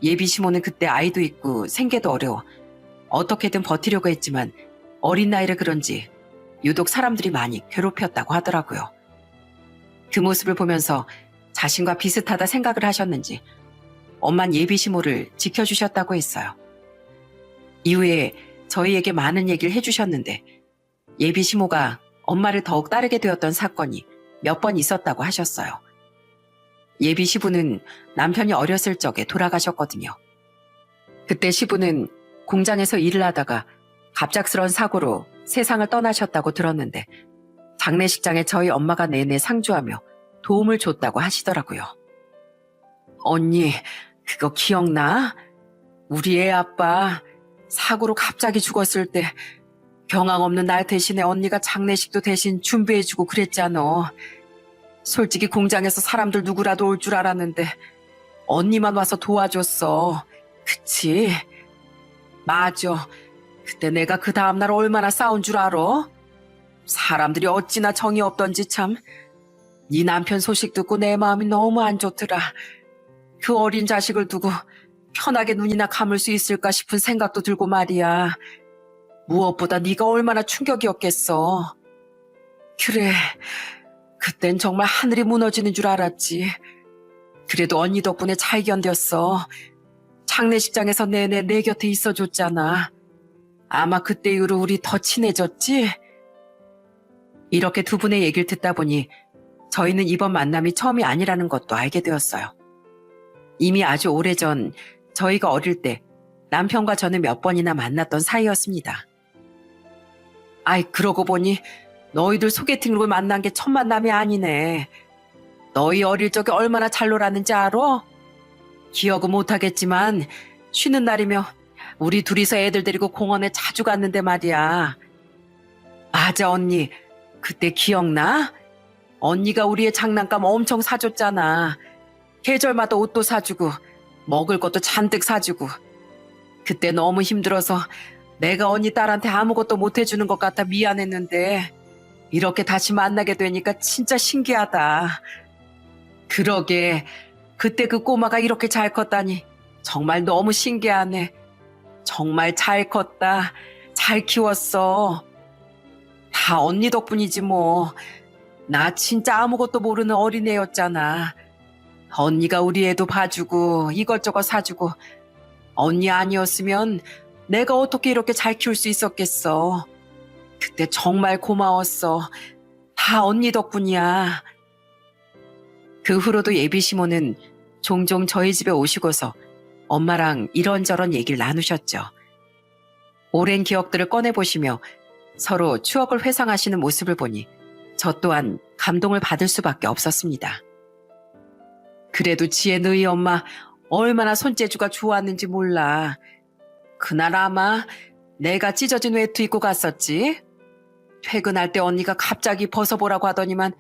예비 시모는 그때 아이도 있고 생계도 어려워 어떻게든 버티려고 했지만 어린 나이라 그런지 유독 사람들이 많이 괴롭혔다고 하더라고요. 그 모습을 보면서 자신과 비슷하다 생각을 하셨는지 엄만 예비 시모를 지켜주셨다고 했어요. 이후에 저희에게 많은 얘기를 해주셨는데 예비 시모가 엄마를 더욱 따르게 되었던 사건이 몇 번 있었다고 하셨어요. 예비 시부는 남편이 어렸을 적에 돌아가셨거든요. 그때 시부는 공장에서 일을 하다가 갑작스런 사고로 세상을 떠나셨다고 들었는데 장례식장에 저희 엄마가 내내 상주하며 도움을 줬다고 하시더라고요. 언니, 그거 기억나? 우리 애 아빠 사고로 갑자기 죽었을 때 경황 없는 날 대신에 언니가 장례식도 대신 준비해주고 그랬잖아. 솔직히 공장에서 사람들 누구라도 올 줄 알았는데 언니만 와서 도와줬어. 그치? 맞아. 그때 내가 그 다음날 얼마나 싸운 줄 알아? 사람들이 어찌나 정이 없던지 참. 네 남편 소식 듣고 내 마음이 너무 안 좋더라. 그 어린 자식을 두고 편하게 눈이나 감을 수 있을까 싶은 생각도 들고 말이야. 무엇보다 네가 얼마나 충격이었겠어. 그래, 그땐 정말 하늘이 무너지는 줄 알았지. 그래도 언니 덕분에 잘 견뎠어. 장례식장에서 내내 내 곁에 있어줬잖아. 아마 그때 이후로 우리 더 친해졌지? 이렇게 두 분의 얘기를 듣다 보니 저희는 이번 만남이 처음이 아니라는 것도 알게 되었어요. 이미 아주 오래전 저희가 어릴 때 남편과 저는 몇 번이나 만났던 사이였습니다. 아이, 그러고 보니 너희들 소개팅으로 만난 게 첫 만남이 아니네. 너희 어릴 적에 얼마나 잘 놀았는지 알아? 기억은 못하겠지만 쉬는 날이며 우리 둘이서 애들 데리고 공원에 자주 갔는데 말이야. 맞아, 언니. 그때 기억나? 언니가 우리의 장난감 엄청 사줬잖아. 계절마다 옷도 사주고 먹을 것도 잔뜩 사주고. 그때 너무 힘들어서 내가 언니 딸한테 아무것도 못 해주는 것 같아 미안했는데 이렇게 다시 만나게 되니까 진짜 신기하다. 그러게, 그때 그 꼬마가 이렇게 잘 컸다니 정말 너무 신기하네. 정말 잘 컸다. 잘 키웠어. 다 언니 덕분이지 뭐. 나 진짜 아무것도 모르는 어린애였잖아. 언니가 우리 애도 봐주고 이것저것 사주고. 언니 아니었으면 내가 어떻게 이렇게 잘 키울 수 있었겠어. 그때 정말 고마웠어. 다 언니 덕분이야. 그 후로도 예비 시모는 종종 저희 집에 오시고서 엄마랑 이런저런 얘기를 나누셨죠. 오랜 기억들을 꺼내보시며 서로 추억을 회상하시는 모습을 보니 저 또한 감동을 받을 수밖에 없었습니다. 그래도 지혜 너희 엄마 얼마나 손재주가 좋았는지 몰라. 그날 아마 내가 찢어진 외투 입고 갔었지. 퇴근할 때 언니가 갑자기 벗어보라고 하더니만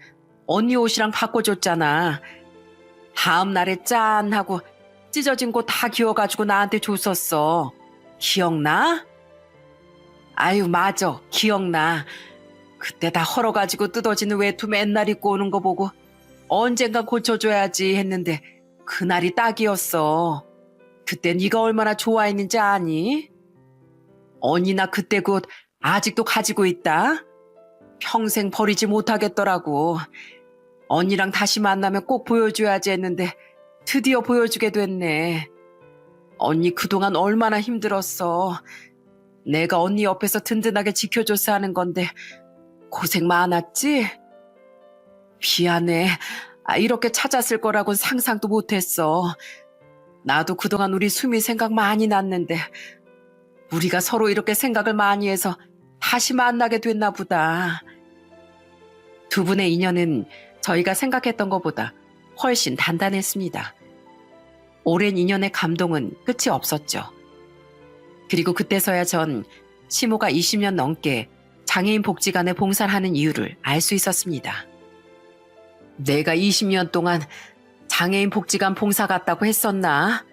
언니 옷이랑 바꿔줬잖아. 다음 날에 짠 하고 찢어진 거 다 기워가지고 나한테 줬었어. 기억나? 아유, 맞아. 기억나. 그때 다 헐어가지고 뜯어지는 외투 맨날 입고 오는 거 보고 언젠가 고쳐줘야지 했는데 그날이 딱이었어. 그때 네가 얼마나 좋아했는지 아니? 언니 나 그때 그 옷 아직도 가지고 있다. 평생 버리지 못하겠더라고. 언니랑 다시 만나면 꼭 보여줘야지 했는데 드디어 보여주게 됐네. 언니 그동안 얼마나 힘들었어. 내가 언니 옆에서 든든하게 지켜줘서 하는 건데 고생 많았지? 미안해. 이렇게 찾았을 거라고는 상상도 못했어. 나도 그동안 우리 수미 생각 많이 났는데 우리가 서로 이렇게 생각을 많이 해서 다시 만나게 됐나 보다. 두 분의 인연은 저희가 생각했던 것보다 훨씬 단단했습니다. 오랜 인연의 감동은 끝이 없었죠. 그리고 그때서야 전 시모가 20년 넘게 장애인 복지관에 봉사를 하는 이유를 알 수 있었습니다. 내가 20년 동안 장애인 복지관 봉사 갔다고 했었나?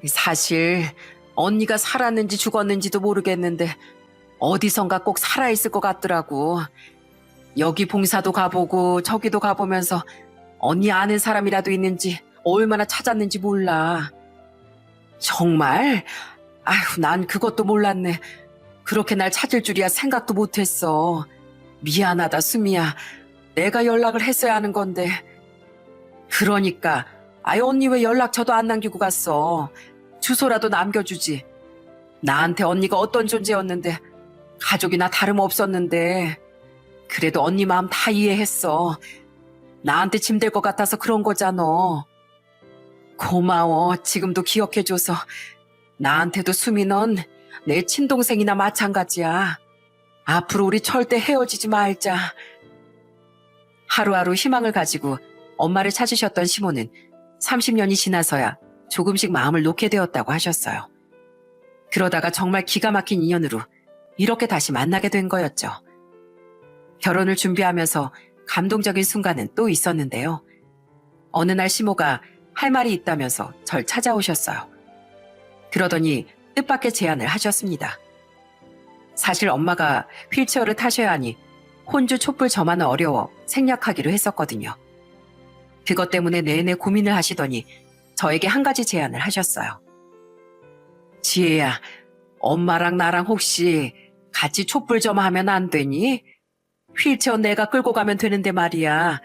사실 언니가 살았는지 죽었는지도 모르겠는데 어디선가 꼭 살아있을 것 같더라고. 여기 봉사도 가보고 저기도 가보면서 언니 아는 사람이라도 있는지 얼마나 찾았는지 몰라. 정말? 아휴, 난 그것도 몰랐네. 그렇게 날 찾을 줄이야 생각도 못했어. 미안하다, 수미야. 내가 연락을 했어야 하는 건데. 그러니까 언니 왜 연락처도 안 남기고 갔어. 주소라도 남겨주지. 나한테 언니가 어떤 존재였는데 가족이나 다름없었는데 그래도 언니 마음 다 이해했어. 나한테 짐 될 것 같아서 그런 거잖아. 고마워. 지금도 기억해줘서. 나한테도 수미 넌 내 친동생이나 마찬가지야. 앞으로 우리 절대 헤어지지 말자. 하루하루 희망을 가지고 엄마를 찾으셨던 시모는 30년이 지나서야 조금씩 마음을 놓게 되었다고 하셨어요. 그러다가 정말 기가 막힌 인연으로 이렇게 다시 만나게 된 거였죠. 결혼을 준비하면서 감동적인 순간은 또 있었는데요. 어느 날 시모가 할 말이 있다면서 절 찾아오셨어요. 그러더니 뜻밖의 제안을 하셨습니다. 사실 엄마가 휠체어를 타셔야 하니 혼주 촛불 저만은 어려워 생략하기로 했었거든요. 그것 때문에 내내 고민을 하시더니 저에게 한 가지 제안을 하셨어요. 지혜야, 엄마랑 나랑 혹시 같이 촛불 좀 하면 안 되니? 휠체어 내가 끌고 가면 되는데 말이야.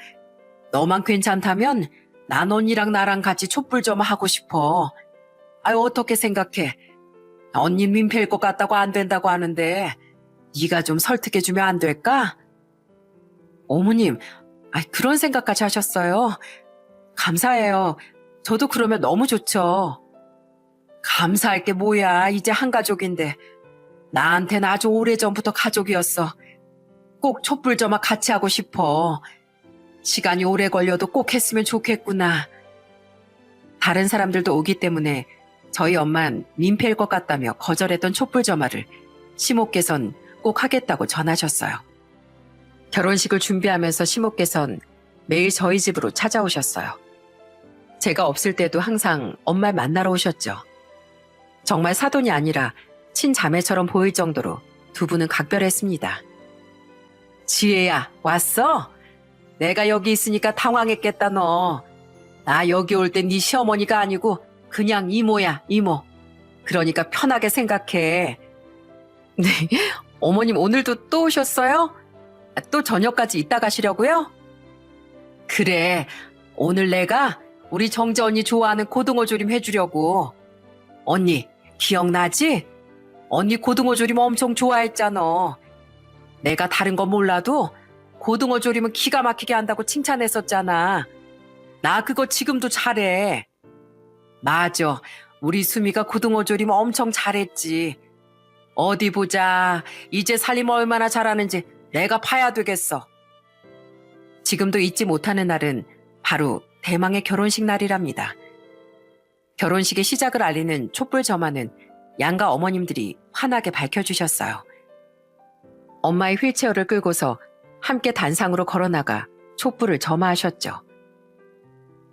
너만 괜찮다면 난 언니랑 나랑 같이 촛불 좀 하고 싶어. 아유, 어떻게 생각해? 언니 민폐일 것 같다고 안 된다고 하는데 네가 좀 설득해주면 안 될까? 어머님, 그런 생각까지 하셨어요? 감사해요. 저도 그러면 너무 좋죠. 감사할 게 뭐야. 이제 한 가족인데. 나한테는 아주 오래전부터 가족이었어. 꼭 촛불 점화 같이 하고 싶어. 시간이 오래 걸려도 꼭 했으면 좋겠구나. 다른 사람들도 오기 때문에 저희 엄만 민폐일 것 같다며 거절했던 촛불 점화를 시모께선 꼭 하겠다고 전하셨어요. 결혼식을 준비하면서 시모께선 매일 저희 집으로 찾아오셨어요. 제가 없을 때도 항상 엄마를 만나러 오셨죠. 정말 사돈이 아니라 친자매처럼 보일 정도로 두 분은 각별했습니다. 지혜야, 왔어? 내가 여기 있으니까 당황했겠다 너. 나 여기 올 땐 네 시어머니가 아니고 그냥 이모야, 이모. 그러니까 편하게 생각해. 네, 어머님 오늘도 또 오셨어요? 또 저녁까지 있다 가시려고요? 그래, 오늘 내가 우리 정재 언니 좋아하는 고등어 조림 해주려고. 언니, 기억나지? 언니 고등어 조림 엄청 좋아했잖아. 내가 다른 건 몰라도 고등어 조림은 기가 막히게 한다고 칭찬했었잖아. 나 그거 지금도 잘해. 맞아. 우리 수미가 고등어 조림 엄청 잘했지. 어디 보자. 이제 살림 얼마나 잘하는지 내가 봐야 되겠어. 지금도 잊지 못하는 날은 바로 대망의 결혼식 날이랍니다. 결혼식의 시작을 알리는 촛불 점화는 양가 어머님들이 환하게 밝혀주셨어요. 엄마의 휠체어를 끌고서 함께 단상으로 걸어나가 촛불을 점화하셨죠.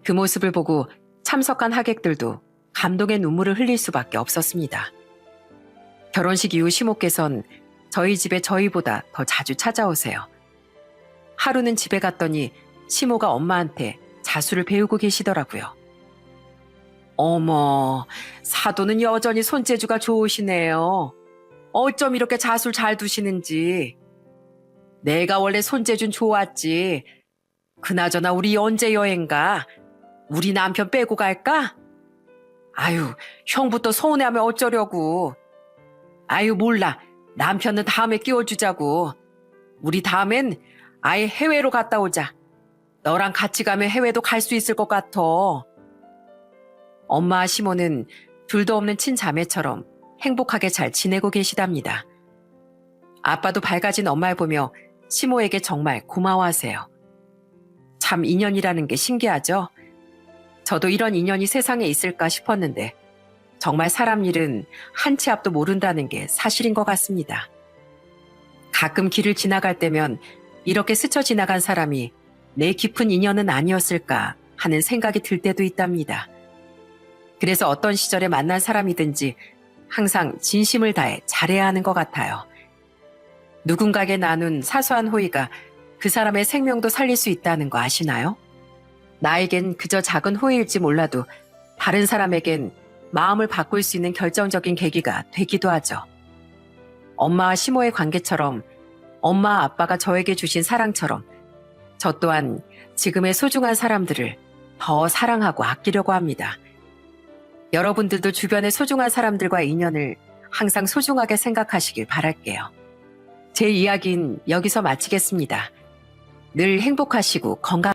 그 모습을 보고 참석한 하객들도 감동의 눈물을 흘릴 수밖에 없었습니다. 결혼식 이후 시모께선 저희 집에 저희보다 더 자주 찾아오세요. 하루는 집에 갔더니 시모가 엄마한테 자수를 배우고 계시더라고요. 어머, 사도는 여전히 손재주가 좋으시네요. 어쩜 이렇게 자수를 잘 두시는지. 내가 원래 손재주는 좋았지. 그나저나 우리 언제 여행 가? 우리 남편 빼고 갈까? 아유, 형부터 서운해하면 어쩌려고. 아유, 몰라. 남편은 다음에 끼워주자고. 우리 다음엔 아예 해외로 갔다 오자. 너랑 같이 가면 해외도 갈 수 있을 것 같아. 엄마와 시모는 둘도 없는 친자매처럼 행복하게 잘 지내고 계시답니다. 아빠도 밝아진 엄마를 보며 시모에게 정말 고마워하세요. 참 인연이라는 게 신기하죠? 저도 이런 인연이 세상에 있을까 싶었는데 정말 사람 일은 한 치 앞도 모른다는 게 사실인 것 같습니다. 가끔 길을 지나갈 때면 이렇게 스쳐 지나간 사람이 내 깊은 인연은 아니었을까 하는 생각이 들 때도 있답니다. 그래서 어떤 시절에 만난 사람이든지 항상 진심을 다해 잘해야 하는 것 같아요. 누군가에게 나눈 사소한 호의가 그 사람의 생명도 살릴 수 있다는 거 아시나요? 나에겐 그저 작은 호의일지 몰라도 다른 사람에겐 마음을 바꿀 수 있는 결정적인 계기가 되기도 하죠. 엄마와 시모의 관계처럼 엄마 아빠가 저에게 주신 사랑처럼 저 또한 지금의 소중한 사람들을 더 사랑하고 아끼려고 합니다. 여러분들도 주변의 소중한 사람들과의 인연을 항상 소중하게 생각하시길 바랄게요. 제 이야기는 여기서 마치겠습니다. 늘 행복하시고 건강